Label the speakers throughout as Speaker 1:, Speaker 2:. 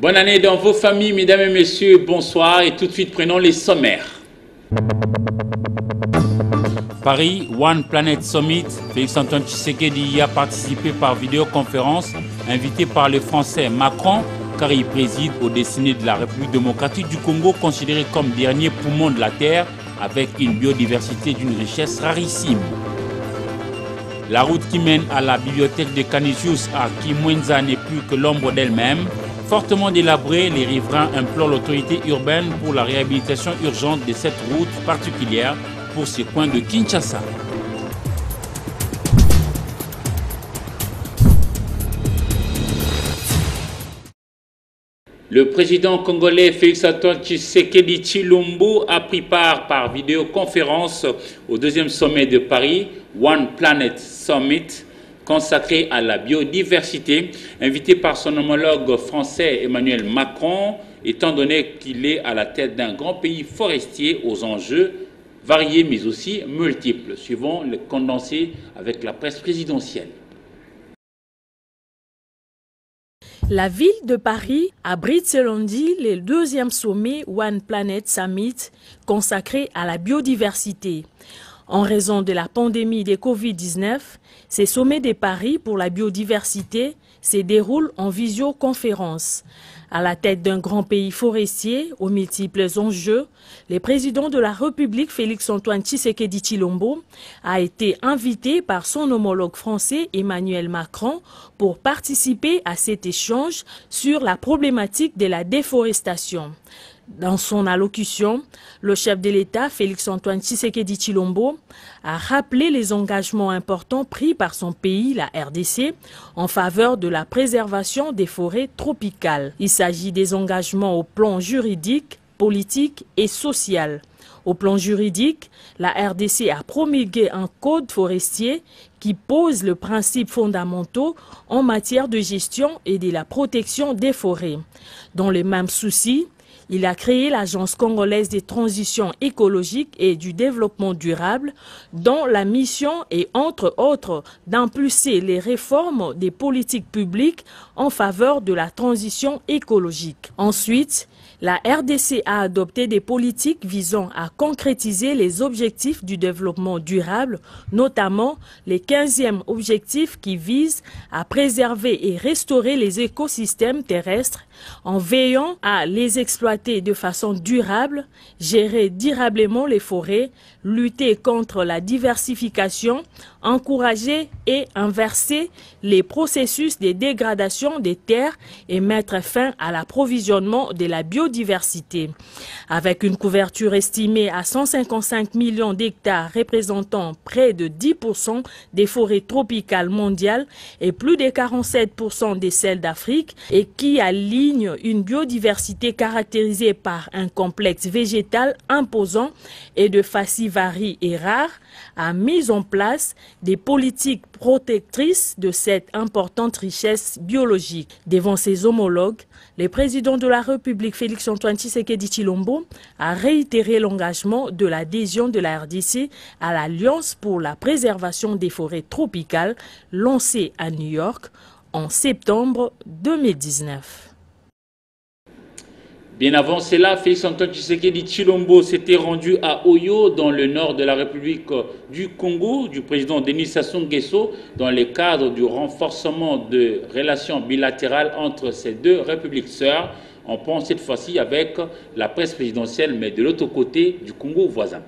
Speaker 1: Bonne année dans vos familles, mesdames et messieurs, bonsoir et tout de suite prenons les sommaires. Paris, One Planet Summit, Félix-Antoine Tshisekedi y a participé par vidéoconférence, invité par le Français Macron, car il préside aux destinées de la République démocratique du Congo, considéré comme dernier poumon de la Terre, avec une biodiversité d'une richesse rarissime. La route qui mène à la bibliothèque de Canisius à Kimwenza n'est plus que l'ombre d'elle-même. Fortement délabrée, les riverains implorent l'autorité urbaine pour la réhabilitation urgente de cette route particulière pour ces coins de Kinshasa. Le président congolais Félix-Antoine Tshisekedi Tshilombo a pris part par vidéoconférence au deuxième sommet de Paris, One Planet Summit, consacré à la biodiversité, invité par son homologue français Emmanuel Macron, étant donné qu'il est à la tête d'un grand pays forestier aux enjeux variés mais aussi multiples, suivant le condensé avec la presse présidentielle.
Speaker 2: La ville de Paris abrite ce lundi le deuxième sommet One Planet Summit consacré à la biodiversité. En raison de la pandémie de Covid-19, ces sommets de Paris pour la biodiversité se déroulent en visioconférence. À la tête d'un grand pays forestier aux multiples enjeux, le président de la République Félix-Antoine Tshisekedi Tshilombo a été invité par son homologue français Emmanuel Macron pour participer à cet échange sur la problématique de la déforestation. Dans son allocution, le chef de l'État, Félix-Antoine Tshisekedi Tshilombo, a rappelé les engagements importants pris par son pays, la RDC, en faveur de la préservation des forêts tropicales. Il s'agit des engagements au plan juridique, politique et social. Au plan juridique, la RDC a promulgué un code forestier qui pose les principes fondamentaux en matière de gestion et de la protection des forêts. Dans le même souci, il a créé l'Agence congolaise des transitions écologiques et du développement durable, dont la mission est, entre autres, d'impulser les réformes des politiques publiques en faveur de la transition écologique. Ensuite, la RDC a adopté des politiques visant à concrétiser les objectifs du développement durable, notamment les 15e objectifs qui visent à préserver et restaurer les écosystèmes terrestres en veillant à les exploiter de façon durable, gérer durablement les forêts, lutter contre la diversification, encourager et inverser les processus de dégradation des terres et mettre fin à l'approvisionnement de la biodiversité. Avec une couverture estimée à 155 millions d'hectares représentant près de 10% des forêts tropicales mondiales et plus de 47% de celles d'Afrique et qui aligne une biodiversité caractérisée par un complexe végétal imposant et de facies et rares, a mis en place des politiques protectrices de cette importante richesse biologique. Devant ses homologues, le président de la République Félix-Antoine Tshisekedi Tshilombo a réitéré l'engagement de l'adhésion de la RDC à l'Alliance pour la préservation des forêts tropicales lancée à New York en septembre 2019.
Speaker 1: Bien avant cela, Félix-Antoine Tshisekedi Tshilombo s'était rendu à Oyo, dans le nord de la République du Congo, du président Denis Sassou Nguesso, dans le cadre du renforcement de relations bilatérales entre ces deux républiques sœurs. On pense cette fois-ci avec la presse présidentielle, mais de l'autre côté du Congo voisin.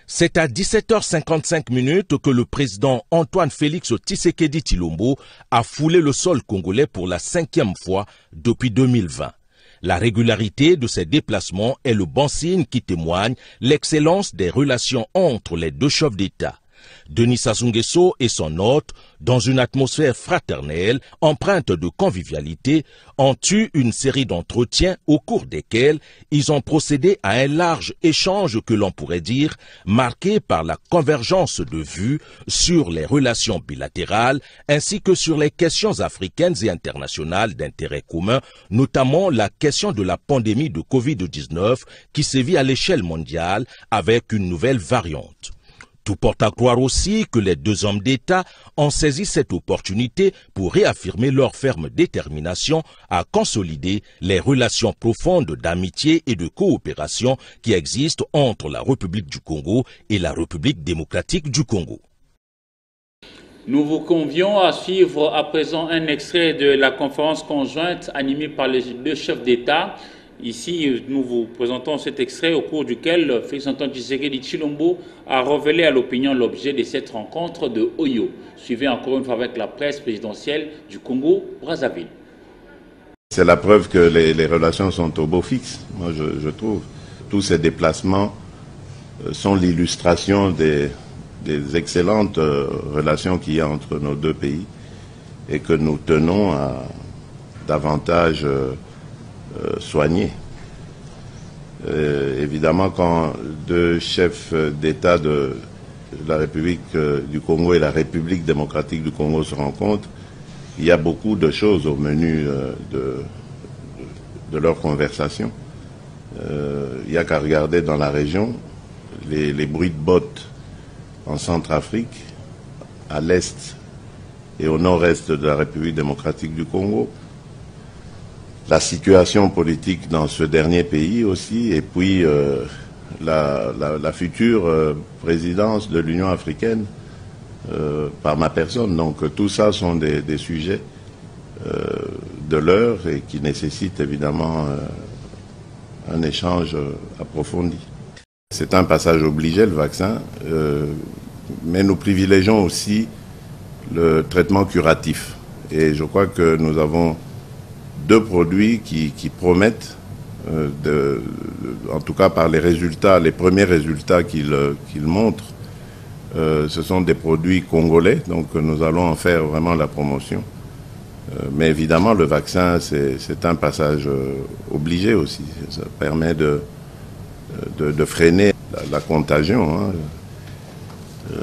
Speaker 3: C'est à 17h55 que le président Antoine Félix Tshisekedi Tshilombo a foulé le sol congolais pour la 5e fois depuis 2020. La régularité de ces déplacements est le bon signe qui témoigne l'excellence des relations entre les deux chefs d'État. Denis Sassou Nguesso et son hôte, dans une atmosphère fraternelle, empreinte de convivialité, ont eu une série d'entretiens au cours desquels ils ont procédé à un large échange que l'on pourrait dire marqué par la convergence de vues sur les relations bilatérales ainsi que sur les questions africaines et internationales d'intérêt commun, notamment la question de la pandémie de Covid-19 qui sévit à l'échelle mondiale avec une nouvelle variante. Tout porte à croire aussi que les deux hommes d'État ont saisi cette opportunité pour réaffirmer leur ferme détermination à consolider les relations profondes d'amitié et de coopération qui existent entre la République du Congo et la République démocratique du Congo.
Speaker 1: Nous vous convions à suivre à présent un extrait de la conférence conjointe animée par les deux chefs d'État. Ici, nous vous présentons cet extrait au cours duquel Félix-Antoine Tshisekedi Tshilombo a révélé à l'opinion l'objet de cette rencontre de Oyo. Suivez encore une fois avec la presse présidentielle du Congo-Brazzaville.
Speaker 4: C'est la preuve que les relations sont au beau fixe, moi je trouve. Tous ces déplacements sont l'illustration des excellentes relations qu'il y a entre nos deux pays et que nous tenons à davantage soigner. Évidemment, quand deux chefs d'État de la République du Congo et la République démocratique du Congo se rencontrent, il y a beaucoup de choses au menu de leur conversation. Il n'y a qu'à regarder dans la région les bruits de bottes en Centrafrique, à l'est et au nord-est de la République démocratique du Congo, la situation politique dans ce dernier pays aussi, et puis la future présidence de l'Union africaine par ma personne. Donc tout ça sont des sujets de l'heure et qui nécessitent évidemment un échange approfondi. C'est un passage obligé, le vaccin, mais nous privilégions aussi le traitement curatif. Et je crois que nous avons deux produits qui promettent, en tout cas par les résultats, les premiers résultats qu'ils montrent, ce sont des produits congolais, donc nous allons en faire vraiment la promotion. Mais évidemment, le vaccin, c'est un passage obligé aussi. Ça permet de freiner la contagion. Hein.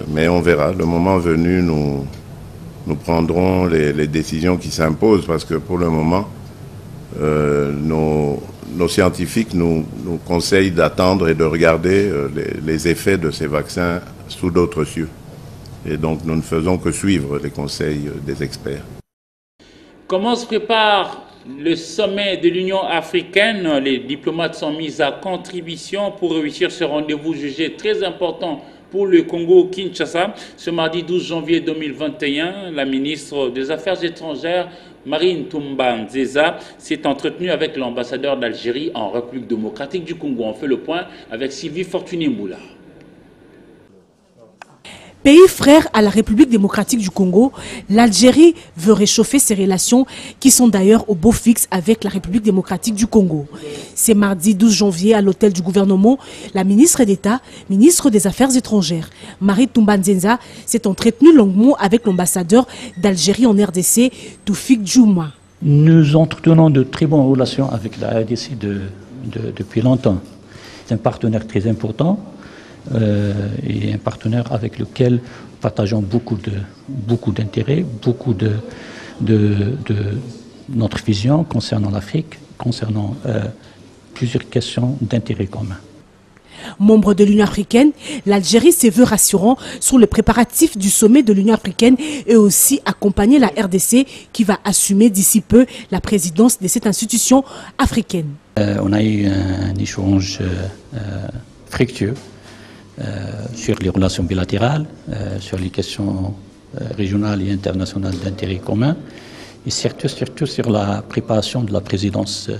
Speaker 4: Mais on verra. Le moment venu, nous prendrons les décisions qui s'imposent parce que pour le moment, nos scientifiques nous conseillent d'attendre et de regarder les effets de ces vaccins sous d'autres cieux. Et donc nous ne faisons que suivre les conseils des experts.
Speaker 1: Comment se prépare le sommet de l'Union africaine? Les diplomates sont mis à contribution pour réussir ce rendez-vous jugé très important pour le Congo-Kinshasa. Ce mardi 12 janvier 2021, la ministre des Affaires étrangères, Marine Toumba Nzeza, s'est entretenue avec l'ambassadeur d'Algérie en République démocratique du Congo. On fait le point avec Sylvie Fortuné-Moula.
Speaker 2: Pays frère à la République démocratique du Congo, l'Algérie veut réchauffer ses relations qui sont d'ailleurs au beau fixe avec la République démocratique du Congo. C'est mardi 12 janvier à l'hôtel du gouvernement, la ministre d'État, ministre des Affaires étrangères, Marine Toumba Nzeza, s'est entretenue longuement avec l'ambassadeur d'Algérie en RDC, Toufik Djouma.
Speaker 5: Nous entretenons de très bonnes relations avec la RDC depuis longtemps. C'est un partenaire très important. Et un partenaire avec lequel nous partageons beaucoup d'intérêts, beaucoup de notre vision concernant l'Afrique, concernant plusieurs questions d'intérêt commun.
Speaker 2: Membre de l'Union africaine, l'Algérie se veut rassurant sur les préparatifs du sommet de l'Union africaine et aussi accompagner la RDC qui va assumer d'ici peu la présidence de cette institution africaine.
Speaker 5: On a eu un échange fructueux sur les relations bilatérales, sur les questions régionales et internationales d'intérêt commun, et surtout sur la préparation de la présidence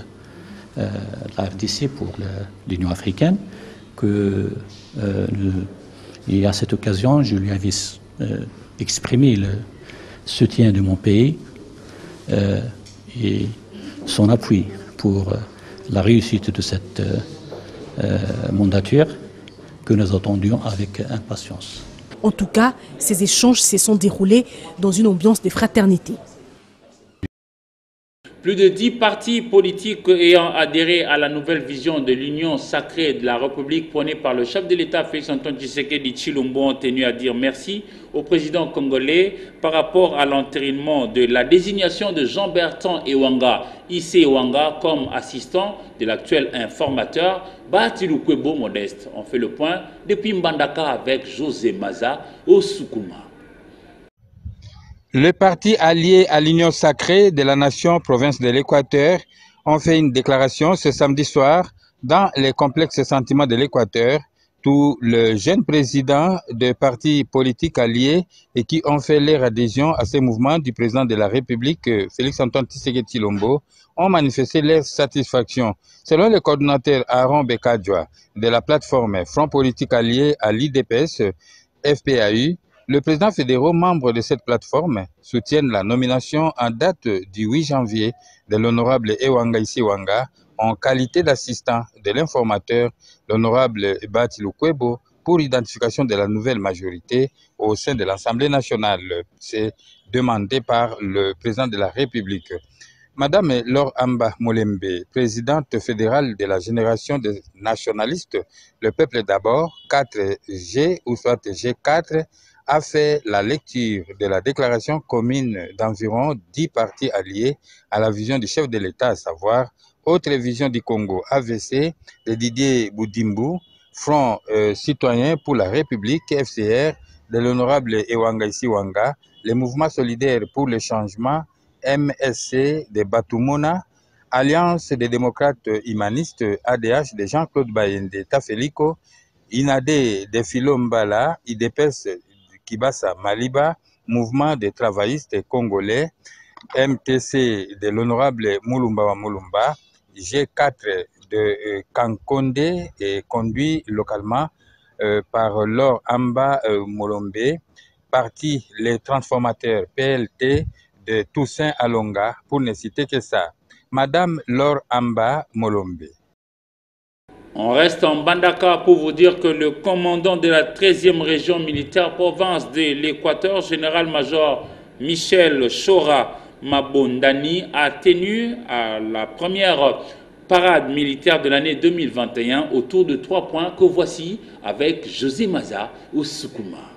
Speaker 5: de la RDC pour l'Union africaine, et à cette occasion, je lui avais exprimé le soutien de mon pays et son appui pour la réussite de cette mandature que nous attendions avec impatience.
Speaker 6: En tout cas, ces échanges se sont déroulés dans une ambiance de fraternité.
Speaker 1: Plus de 10 partis politiques ayant adhéré à la nouvelle vision de l'union sacrée de la République prônée par le chef de l'État Félix-Antoine Tshisekedi Tshilombo ont tenu à dire merci au président congolais par rapport à l'entérinement de la désignation de Jean-Bertrand Ewanga, Issé Ewanga, comme assistant de l'actuel informateur Batilou Kwebo Modeste. On fait le point depuis Mbandaka avec José Maza au Soukouma.
Speaker 7: Les partis alliés à l'Union sacrée de la nation province de l'Équateur ont fait une déclaration ce samedi soir dans les complexes sentiments de l'Équateur. Tous les jeunes présidents de partis politiques alliés et qui ont fait leur adhésion à ce mouvement du président de la République, Félix-Antoine Tshisekedi Tshilombo, ont manifesté leur satisfaction. Selon le coordinateur Aaron Bekadjoa de la plateforme Front politique allié à l'IDPS, FPAU, le président fédéral membre de cette plateforme soutiennent la nomination en date du 8 janvier de l'honorable Ewanga Issé Ewanga en qualité d'assistant de l'informateur, l'honorable Batilou Kwebo, pour l'identification de la nouvelle majorité au sein de l'Assemblée nationale. C'est demandé par le président de la République. Madame Laure Amba Molembe, présidente fédérale de la génération des nationalistes, le peuple d'abord, 4G ou soit G4, a fait la lecture de la déclaration commune d'environ 10 partis alliés à la vision du chef de l'État, à savoir Autre Vision du Congo, AVC, de Didier Boudimbu, Front citoyen pour la République, FCR, de l'honorable Ewanga Issé Ewanga, les mouvements solidaires pour le changement, MSC de Batumona, Alliance des démocrates humanistes, ADH de Jean-Claude Bayende Tafeliko, INADE de Philo Mbala, IDPS Kibasa Maliba, Mouvement des travaillistes congolais, MTC de l'honorable Moulumba Moulumba, G4 de Kankonde et conduit localement par Laure Amba Molombe, Parti Les Transformateurs PLT de Toussaint Alonga, pour ne citer que ça. Madame Laure Amba Molombe.
Speaker 1: On reste en Mbandaka pour vous dire que le commandant de la 13e région militaire province de l'Équateur, général-major Michel Chora Mabondani, a tenu à la première parade militaire de l'année 2021 autour de 3 points que voici avec José Maza au Soukouma.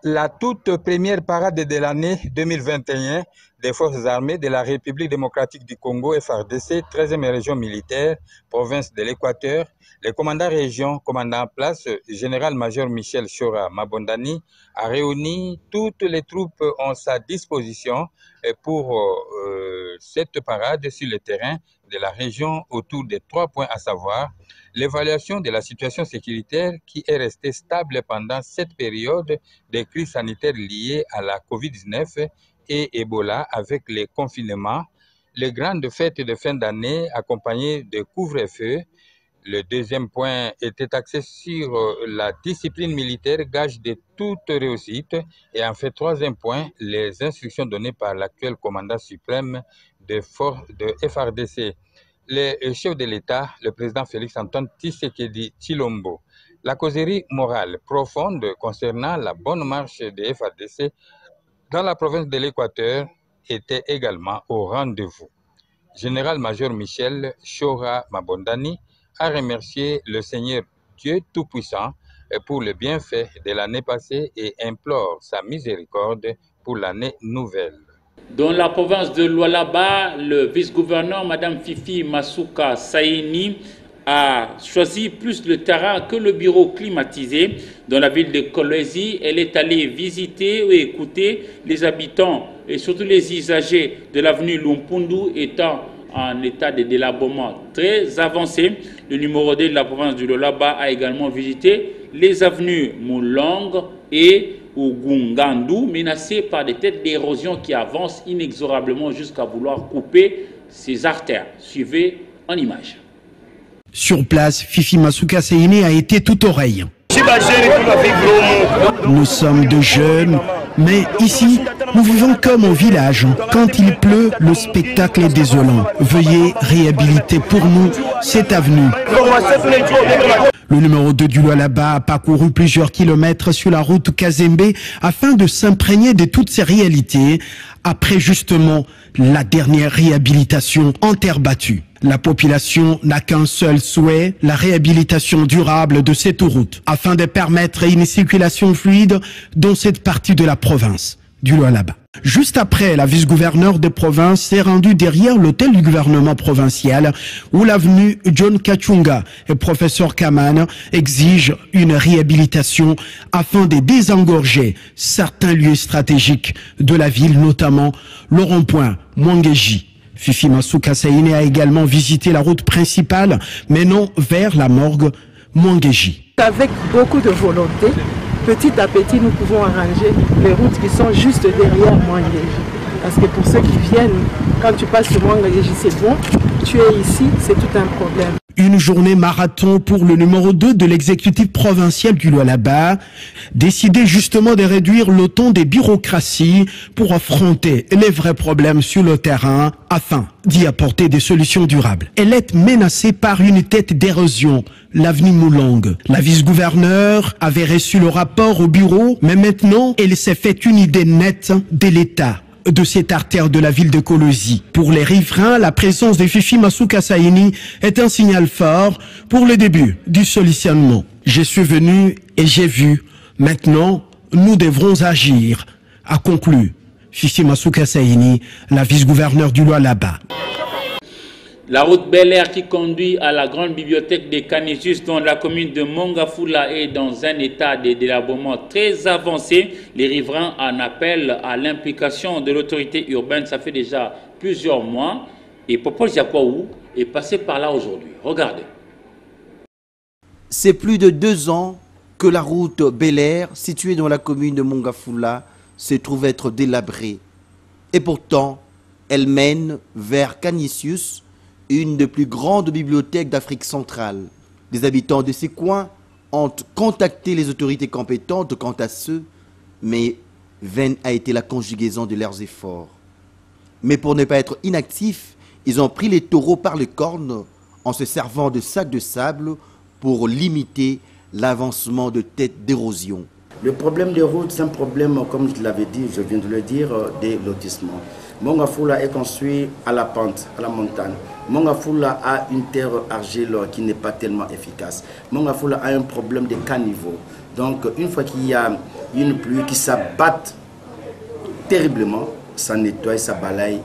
Speaker 7: La toute première parade de l'année 2021 des forces armées de la République démocratique du Congo, FARDC, 13e région militaire, province de l'Équateur, le commandant région, commandant en place, général-major Michel Chora Mabondani, a réuni toutes les troupes en sa disposition pour cette parade sur le terrain de la région autour de 3 points, à savoir l'évaluation de la situation sécuritaire qui est restée stable pendant cette période de crise sanitaire liée à la COVID-19 et Ebola avec les confinements, les grandes fêtes de fin d'année accompagnées de couvre-feu. Le deuxième point était axé sur la discipline militaire, gage de toute réussite. Et en fait, troisième point, les instructions données par l'actuel commandant suprême de FARDC. Le chef de l'État, le président Félix-Antoine Tshisekedi Tshilombo. La causerie morale profonde concernant la bonne marche de FARDC dans la province de l'Équateur était également au rendez-vous. Général-major Michel Chora Mabondani a remercié le Seigneur Dieu Tout-Puissant pour le bienfait de l'année passée et implore sa miséricorde pour l'année nouvelle.
Speaker 1: Dans la province de Lualaba, le vice-gouverneur, Mme Fifi Masuka Saini, a choisi plus le terrain que le bureau climatisé. Dans la ville de Kolwezi, elle est allée visiter et écouter les habitants et surtout les usagers de l'avenue Lumpundu étant en état de délabrement très avancé. Le numéro 2 de la province du Lualaba a également visité les avenues Moulong et Ugungandu, menacées par des têtes d'érosion qui avancent inexorablement jusqu'à vouloir couper ses artères. Suivez en image.
Speaker 8: Sur place, Fifi Masuka Saini a été tout oreille. Nous sommes de jeunes Mais ici, nous vivons comme au village. Quand il pleut, le spectacle est désolant. Veuillez réhabiliter pour nous cette avenue. Le numéro 2 du Lualaba a parcouru plusieurs kilomètres sur la route Kazembe afin de s'imprégner de toutes ces réalités après justement la dernière réhabilitation en terre battue. La population n'a qu'un seul souhait, la réhabilitation durable de cette route afin de permettre une circulation fluide dans cette partie de la province du Lualaba. Juste après, la vice-gouverneure de province s'est rendue derrière l'hôtel du gouvernement provincial où l'avenue John Kachunga et professeur Kaman exigent une réhabilitation afin de désengorger certains lieux stratégiques de la ville, notamment le rond-point Mwangeji. Fifi Masuka Saïné a également visité la route principale menant vers la morgue Mwangeji.
Speaker 9: Avec beaucoup de volonté, petit à petit, nous pouvons arranger les routes qui sont juste derrière Mwangeji. Parce que pour ceux qui viennent, quand tu passes le Mwangeji, c'est bon. Tu es ici, c'est tout un problème.
Speaker 8: Une journée marathon pour le numéro 2 de l'exécutif provincial du Lualaba, décidé justement de réduire le temps des bureaucraties pour affronter les vrais problèmes sur le terrain afin d'y apporter des solutions durables. Elle est menacée par une tête d'érosion, l'avenue Moulong. La vice-gouverneure avait reçu le rapport au bureau, mais maintenant elle s'est fait une idée nette de l'état de cette artère de la ville de Kolosi. Pour les riverains, la présence de Fifi Masuka Saïné est un signal fort pour le début du solutionnement. Je suis venu et j'ai vu. Maintenant, nous devrons agir, a conclu Fifi Masuka Saïné, la vice-gouverneure du Lualaba.
Speaker 1: La route Bel Air qui conduit à la grande bibliothèque des Canisius dans la commune de Mongafula est dans un état de délabrement très avancé. Les riverains en appellent à l'implication de l'autorité urbaine. Ça fait déjà plusieurs mois. Et Popo Diakwaou est passé par là aujourd'hui. Regardez.
Speaker 10: C'est plus de 2 ans que la route Bel Air, située dans la commune de Mongafula, se trouve être délabrée. Et pourtant, elle mène vers Canisius, une des plus grandes bibliothèques d'Afrique centrale. Les habitants de ces coins ont contacté les autorités compétentes quant à ce, mais vaine a été la conjugaison de leurs efforts. Mais pour ne pas être inactifs, ils ont pris les taureaux par les cornes en se servant de sacs de sable pour limiter l'avancement de têtes d'érosion.
Speaker 11: Le problème des routes, c'est un problème, comme je l'avais dit, je viens de le dire, des lotissements. Mongafula est construit à la pente, à la montagne. Mongafula a une terre argile qui n'est pas tellement efficace. Mongafula a un problème de caniveau. Donc, une fois qu'il y a une pluie qui s'abatte terriblement, ça nettoie, ça balaye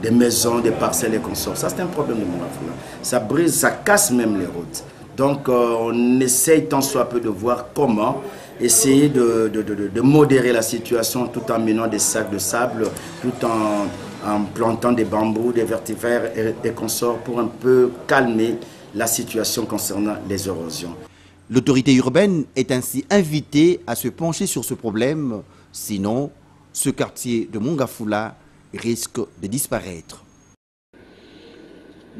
Speaker 11: des maisons, des parcelles et consorts. Ça, c'est un problème de Mongafula. Ça brise, ça casse même les routes. Donc, on essaye tant soit peu de voir comment essayer de modérer la situation tout en menant des sacs de sable, tout en plantant des bambous, des vertifères et consorts pour un peu calmer la situation concernant les érosions.
Speaker 10: L'autorité urbaine est ainsi invitée à se pencher sur ce problème, sinon ce quartier de Mongafula risque de disparaître.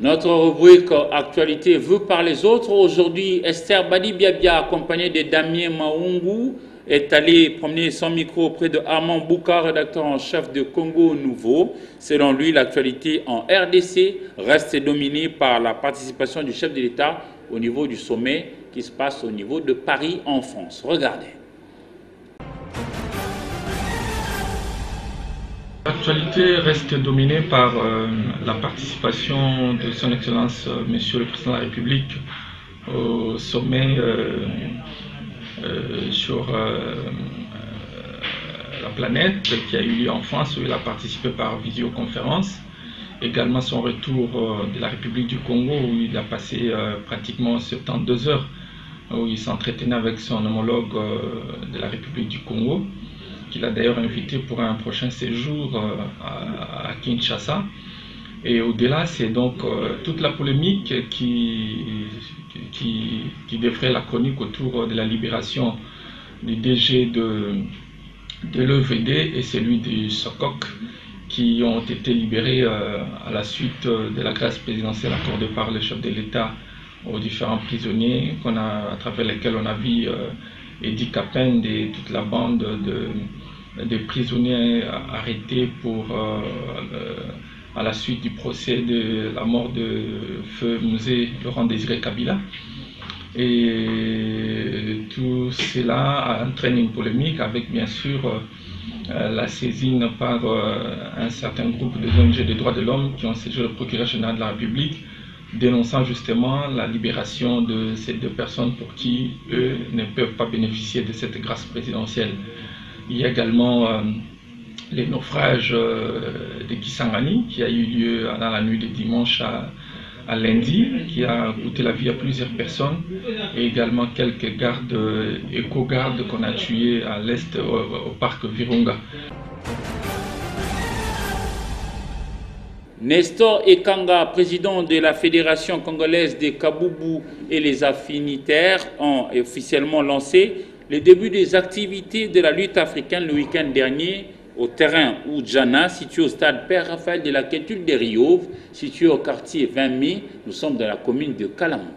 Speaker 1: Notre rubrique Actualité vue par les autres. Aujourd'hui, Esther Badi Biabia, accompagnée de Damien Maungu, est allée promener son micro auprès de Armand Bouka, rédacteur en chef de Congo Nouveau. Selon lui, l'actualité en RDC reste dominée par la participation du chef de l'État au niveau du sommet qui se passe au niveau de Paris en France. Regardez.
Speaker 12: L'actualité reste dominée par la participation de son Excellence Monsieur le Président de la République au sommet sur la planète qui a eu lieu en France où il a participé par visioconférence. Également son retour de la République du Congo où il a passé pratiquement 72 heures où il s'entretenait avec son homologue de la République du Congo, qu'il a d'ailleurs invité pour un prochain séjour à Kinshasa. Et au-delà, c'est donc toute la polémique qui défraie la chronique autour de la libération du DG de l'EVD et celui du SOCOC qui ont été libérés à la suite de la grâce présidentielle accordée par le chef de l'État aux différents prisonniers à travers lesquels on a vu Eddie Capend et toute la bande de prisonniers arrêtés à la suite du procès de la mort de Feu Musée Laurent Désiré Kabila. Et tout cela entraîne une polémique avec bien sûr la saisine par un certain groupe de ONG des droits de l'homme qui ont saisi le procureur général de la République, dénonçant justement la libération de ces deux personnes pour qui eux ne peuvent pas bénéficier de cette grâce présidentielle. Il y a également les naufrages de Kisangani qui a eu lieu dans la nuit de dimanche à lundi, qui a coûté la vie à plusieurs personnes, et également quelques gardes, éco-gardes qu'on a tués à l'est au parc Virunga.
Speaker 1: Nestor Ekanga, président de la Fédération congolaise des Kaboubou et les affinitaires, ont officiellement lancé le début des activités de la lutte africaine le week-end dernier au terrain Oudjana, situé au stade Père Raphaël de la Quétude des Riauves, situé au quartier 20 mai. Nous sommes dans la commune de Kalamou.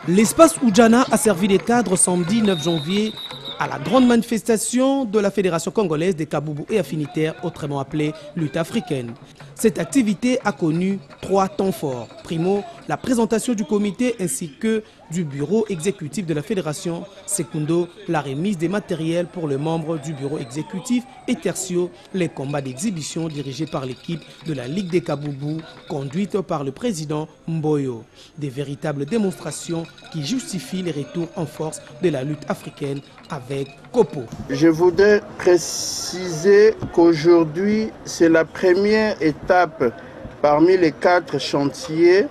Speaker 13: L'espace Oudjana a servi de cadre samedi 9 janvier à la grande manifestation de la Fédération congolaise des Kaboubou et affinitaires, autrement appelée lutte africaine. Cette activité a connu 3 temps forts. Primo, la présentation du comité ainsi que du bureau exécutif de la fédération. Secundo, la remise des matériels pour les membres du bureau exécutif. Et tertio, les combats d'exhibition dirigés par l'équipe de la Ligue des Kaboubou, conduite par le président Mboyo. Des véritables démonstrations qui justifient les retours en force de la lutte africaine avec Kopo.
Speaker 14: Je voudrais préciser qu'aujourd'hui, c'est la première étape parmi les 4 chantiers,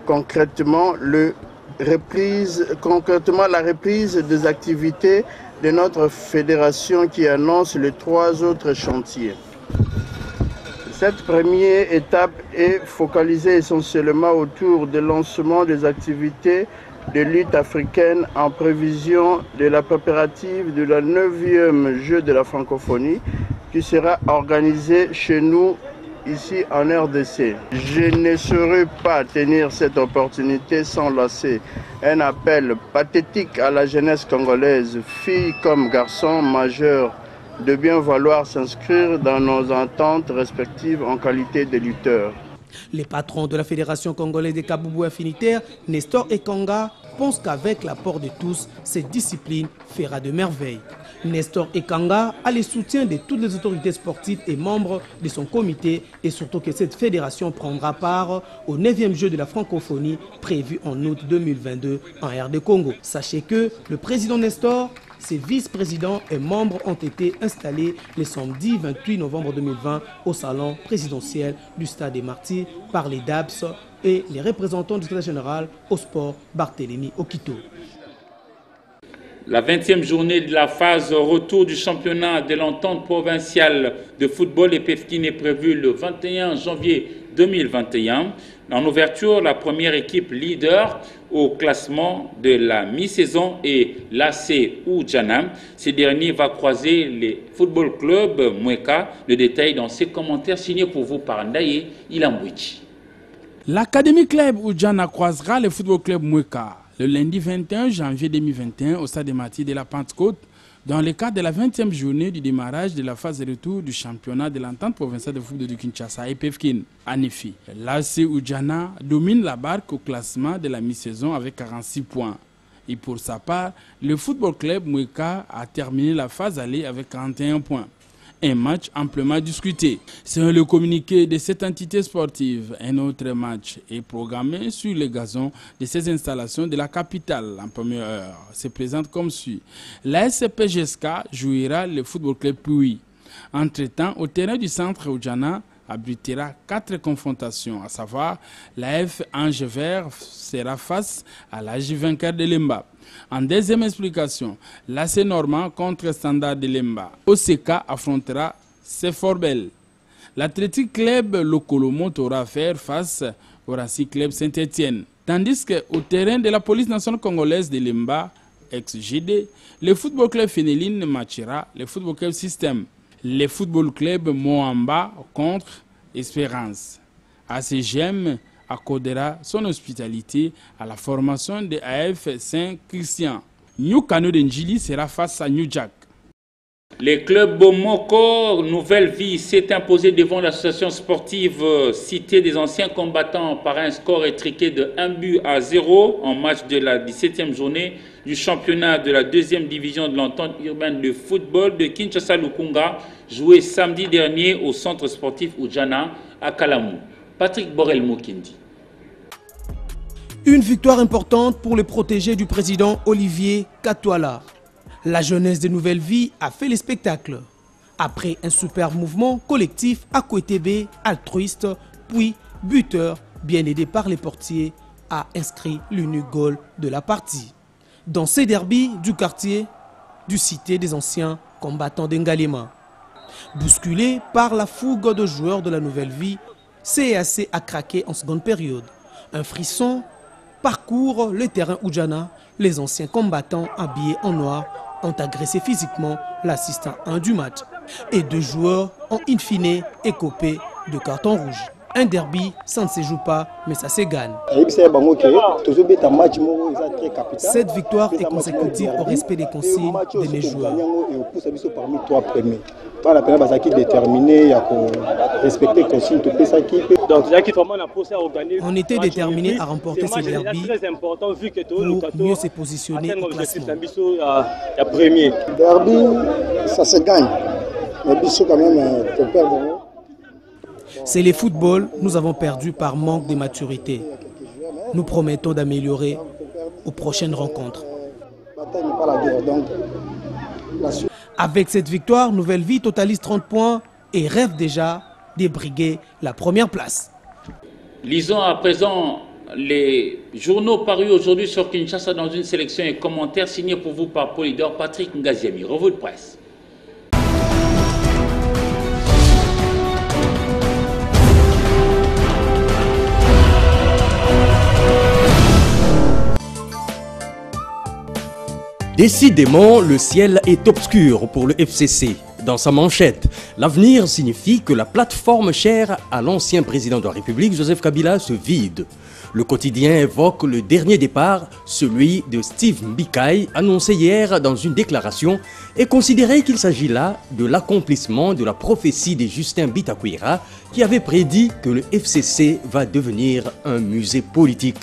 Speaker 14: concrètement la reprise des activités de notre fédération qui annonce les 3 autres chantiers. Cette première étape est focalisée essentiellement autour du lancement des activités de lutte africaine en prévision de la préparative de la 9e Jeux de la francophonie qui sera organisé chez nous ici en RDC. Je ne saurais pas tenir cette opportunité sans lancer un appel pathétique à la jeunesse congolaise, filles comme garçons majeurs, de bien vouloir s'inscrire dans nos ententes respectives en qualité de lutteurs.
Speaker 13: Les patrons de la Fédération congolaise des Kaboubou affinitaires, Nestor Ekanga, pensent qu'avec l'apport de tous, cette discipline fera de merveilles. Nestor Ekanga a le soutien de toutes les autorités sportives et membres de son comité et surtout que cette fédération prendra part au 9e jeu de la francophonie prévu en août 2022 en RD Congo. Sachez que le président Nestor, ses vice-présidents et membres ont été installés le samedi 28 novembre 2020 au salon présidentiel du Stade des Martyrs par les DABS et les représentants du secrétaire général au sport Barthélémy Okito.
Speaker 1: La 20e journée de la phase retour du championnat de l'entente provinciale de football EPFKIN est prévue le 21 janvier 2021. En ouverture, la première équipe leader au classement de la mi-saison est l'AC Oudjana. Ce dernier va croiser les football club Mweka. Le détail dans ses commentaires signés pour vous par Ndaye Ilambouichi.
Speaker 15: L'Académie Club Oudjana croisera le football club Mweka le lundi 21 janvier 2021 au stade des Martyrs de la Pentecôte dans le cadre de la 20e journée du démarrage de la phase de retour du championnat de l'entente provinciale de football de Kinshasa EPFKIN. En effet, l'AC Oudjana domine la barque au classement de la mi-saison avec 46 points. Et pour sa part, le football club Mweka a terminé la phase aller avec 41 points. Un match amplement discuté. Selon le communiqué de cette entité sportive, un autre match est programmé sur le gazon de ces installations de la capitale. En première heure, se présente comme suit. La SCPGSK jouera le football club Puy. Entre-temps, au terrain du centre Oudjana abritera 4 confrontations, à savoir la F Ange Vert sera face à la J vainqueur de Lemba. En deuxième explication, l'AC Normand contre Standard de Lemba. OCK affrontera Seforbel. L'Athletic Club Lokolomo aura à faire face au Racing Club Saint-Etienne. Tandis qu'au terrain de la police nationale congolaise de Lemba, ex-GD, le football club Fénéline matchera le football club Système. Le football club Moamba contre Espérance. ACGM accordera son hospitalité à la formation de AF Saint-Christian. New Kano de Njili sera face à New Jack.
Speaker 1: Les clubs Bomoko Nouvelle Vie s'est imposé devant l'association sportive Cité des anciens combattants par un score étriqué de 1-0 en match de la 17e journée du championnat de la 2e division de l'entente urbaine de football de Kinshasa-Lukunga, joué samedi dernier au centre sportif Ujana à Kalamou. Patrick Borel-Mokindi.
Speaker 13: Une victoire importante pour les protégés du président Olivier Katouala. La jeunesse de Nouvelle Vie a fait les spectacles. Après un super mouvement collectif à Kouetebe, altruiste, puis buteur, bien aidé par les portiers, a inscrit l'unique goal de la partie. Dans ces derbys du quartier, du Cité des anciens combattants d'Ngalema. Bousculé par la fougue de joueurs de la Nouvelle Vie, CAC a craqué en seconde période. Un frisson parcourt le terrain Ujana. Les anciens combattants habillés en noir ont agressé physiquement l'assistant 1 du match. Et 2 joueurs ont in fine écopé de carton rouge. Un derby, ça ne se joue pas, mais ça se gagne. Cette victoire est consécutive au respect des consignes de mes joueurs. On était déterminés à remporter ce derby pour mieux se positionner au classement.
Speaker 14: Derby, ça se gagne. Mais Bissot quand même, ton père bon.
Speaker 13: C'est le football, nous avons perdu par manque de maturité. Nous promettons d'améliorer aux prochaines rencontres. Avec cette victoire, Nouvelle Vie totalise 30 points et rêve déjà de briguer la première place.
Speaker 1: Lisons à présent les journaux parus aujourd'hui sur Kinshasa dans une sélection et commentaires signés pour vous par Polydor Patrick Ngaziami. Revue de presse.
Speaker 16: Décidément, le ciel est obscur pour le FCC. Dans sa manchette, l'avenir signifie que la plateforme chère à l'ancien président de la République, Joseph Kabila, se vide. Le quotidien évoque le dernier départ, celui de Steve Mbikaï, annoncé hier dans une déclaration, et considéré qu'il s'agit là de l'accomplissement de la prophétie de Justin Bitakwira, qui avait prédit que le FCC va devenir un musée politique.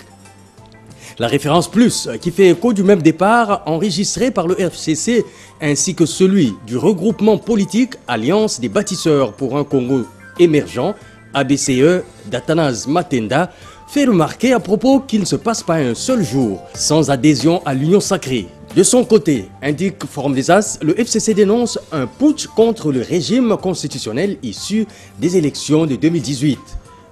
Speaker 16: La référence plus, qui fait écho du même départ enregistré par le FCC, ainsi que celui du regroupement politique Alliance des bâtisseurs pour un Congo émergent, ABCE, d'Athanase Matenda, fait remarquer à propos qu'il ne se passe pas un seul jour sans adhésion à l'Union sacrée. De son côté, indique Forum des As, le FCC dénonce un putsch contre le régime constitutionnel issu des élections de 2018.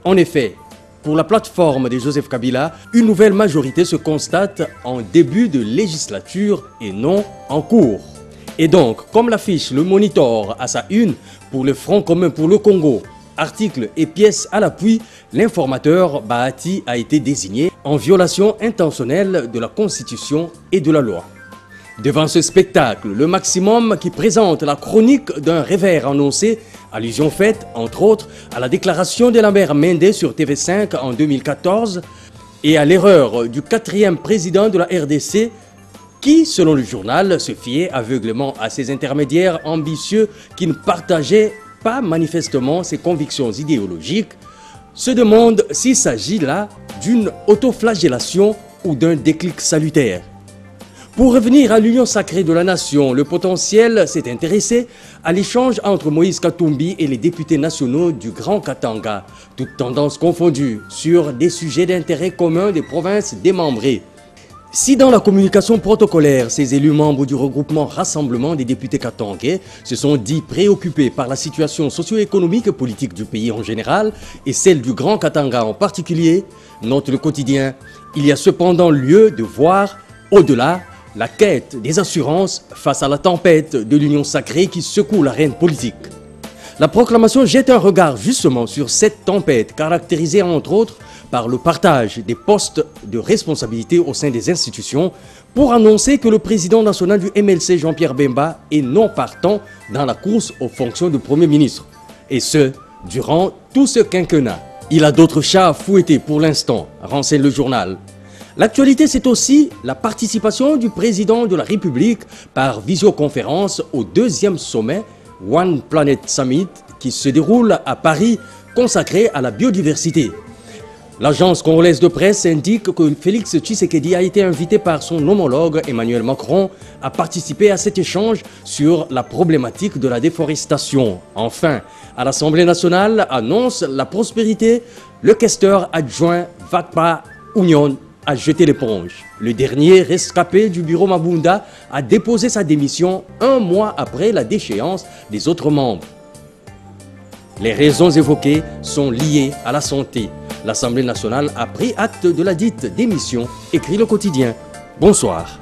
Speaker 16: En effet, pour la plateforme de Joseph Kabila, une nouvelle majorité se constate en début de législature et non en cours. Et donc, comme l'affiche le Monitor à sa une pour le Front commun pour le Congo, articles et pièces à l'appui, l'informateur Bahati a été désigné en violation intentionnelle de la Constitution et de la loi. Devant ce spectacle, le maximum qui présente la chronique d'un réveil annoncé, allusion faite, entre autres, à la déclaration de Lambert Mende sur TV5 en 2014 et à l'erreur du 4e président de la RDC qui, selon le journal, se fiait aveuglément à ses intermédiaires ambitieux qui ne partageaient pas manifestement ses convictions idéologiques, se demande s'il s'agit là d'une autoflagellation ou d'un déclic salutaire. Pour revenir à l'union sacrée de la nation, le potentiel s'est intéressé à l'échange entre Moïse Katumbi et les députés nationaux du Grand Katanga, toutes tendances confondues, sur des sujets d'intérêt commun des provinces démembrées. Si dans la communication protocolaire, ces élus membres du regroupement Rassemblement des députés katangais se sont dits préoccupés par la situation socio-économique et politique du pays en général et celle du Grand Katanga en particulier, note le quotidien, il y a cependant lieu de voir au-delà la quête des assurances face à la tempête de l'union sacrée qui secoue l'arène politique. La proclamation jette un regard justement sur cette tempête caractérisée entre autres par le partage des postes de responsabilité au sein des institutions pour annoncer que le président national du MLC Jean-Pierre Bemba est non partant dans la course aux fonctions de Premier ministre. Et ce, durant tout ce quinquennat. Il a d'autres chats à fouetter pour l'instant, renseigne le journal. L'actualité, c'est aussi la participation du président de la République par visioconférence au 2e sommet One Planet Summit qui se déroule à Paris, consacré à la biodiversité. L'agence congolaise de presse indique que Félix Tshisekedi a été invité par son homologue Emmanuel Macron à participer à cet échange sur la problématique de la déforestation. Enfin, à l'Assemblée nationale, annonce la prospérité, le questeur adjoint Vakpa Union a jeté l'éponge. Le dernier rescapé du bureau Mabunda a déposé sa démission 1 mois après la déchéance des autres membres. Les raisons évoquées sont liées à la santé. L'Assemblée nationale a pris acte de la dite démission, écrit le quotidien. Bonsoir.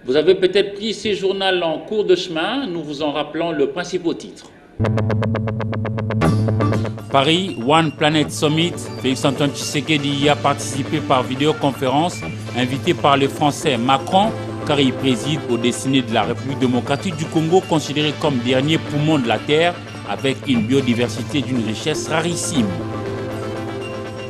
Speaker 1: Vous avez peut-être pris ces journaux en cours de chemin, nous vous en rappelons le principal titre. Paris, One Planet Summit, Félix-Antoine Tshisekedi y a participé par vidéoconférence, invité par le Français Macron, car il préside aux destinées de la République démocratique du Congo, considéré comme dernier poumon de la Terre, avec une biodiversité d'une richesse rarissime.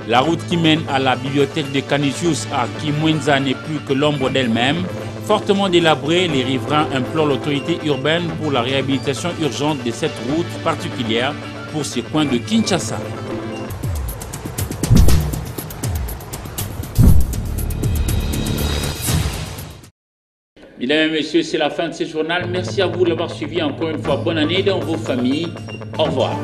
Speaker 1: La route qui mène à la bibliothèque de Canisius à Kimwenza n'est plus que l'ombre d'elle-même. Fortement délabrée, les riverains implorent l'autorité urbaine pour la réhabilitation urgente de cette route particulière pour ces coins de Kinshasa. Mesdames et messieurs, c'est la fin de ce journal. Merci à vous de l'avoir suivi encore une fois. Bonne année dans vos familles. Au revoir.